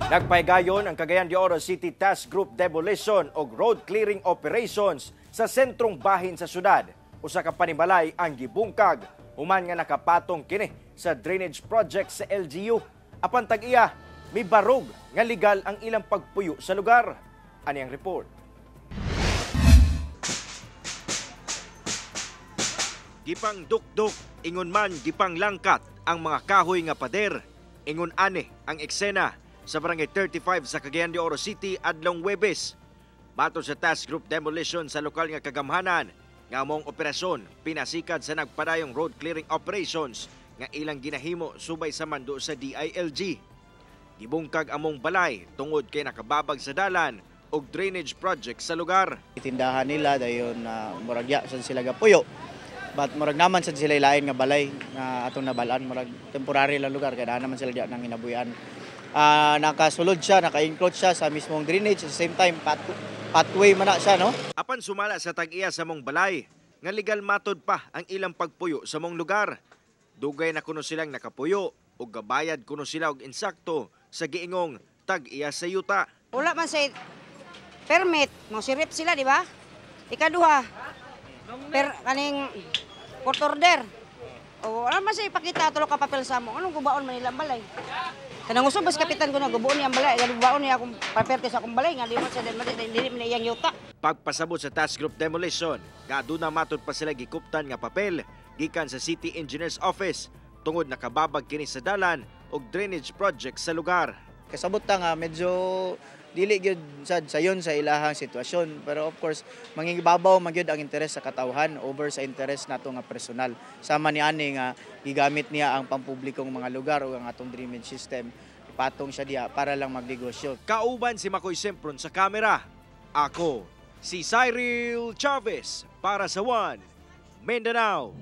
Nagpaygayon ang Cagayan de Oro City Task Group Demolition o road clearing operations sa sentrong bahin sa syudad. Usa ka panimalay ang gibungkag human nga nakapatong kini sa drainage project sa LGU. Apan tag-iya, may barog nga legal ang ilang pagpuyo sa lugar. Ani ang report. Gipang dukdok, ingon man gipang langkat ang mga kahoy nga pader. Ingon ane ang eksena sa Barangay 35 sa Cagayan de Oro City adlong Huwebes. Bato sa Task Group Demolition sa lokal nga kagamhanan, nga among operasyon pinasikad sa nagpadayong road clearing operations nga ilang ginahimo subay sa mando sa DILG. Gibungkag among balay tungod kay nakababag sa dalan og drainage project sa lugar. Itindahan nila dayon na muragya sa sila gapuyo. But murag naman sa sila lain nga balay nga atong nabalaan, murag temporary lang lugar kaya naman sila diya nang inabuyan. Nakasulod siya, naka-include siya sa mismong drainage at the same time pathway man na siya, no? Apan sumala sa tag-iya sa mong balay, nga legal matod pa ang ilang pagpuyo sa mong lugar. Dugay na kuno silang nakapuyo o gabayad kuno sila og insakto sa giingong tag-iya sa yuta. Wala man sa permit, mo sirip sila, di ba? Ikaduha, kaning court order. O wala man sa ipakita tulo ka papel sa mo. Anong gubaon man nila ang balay? Kanang usab bas kapitan ko na gubuon niya ang balay, gubaon niya akong paperte sa akong balay nga di man sa dili man iyang yuta. Pagpasabot sa Task Group Demolition, nga aduna matod pa sila gikuptan nga papel gikan sa City Engineer's Office tungod nakababag kini sa dalan og drainage project sa lugar. Kasabot ta nga medyo dili gyud sad sayon sa ilahang sitwasyon, pero of course mangingibabaw man gyud ang interes sa katawhan over sa interes nato nga personal. Sama ni ani nga gigamit niya ang pampublikong mga lugar o ang atong drainage system, ipatong siya diya para lang magnegosyo. Kauban si Makoy Sempron sa kamera. Ako si Cyril Chavez para sa One Mindanao.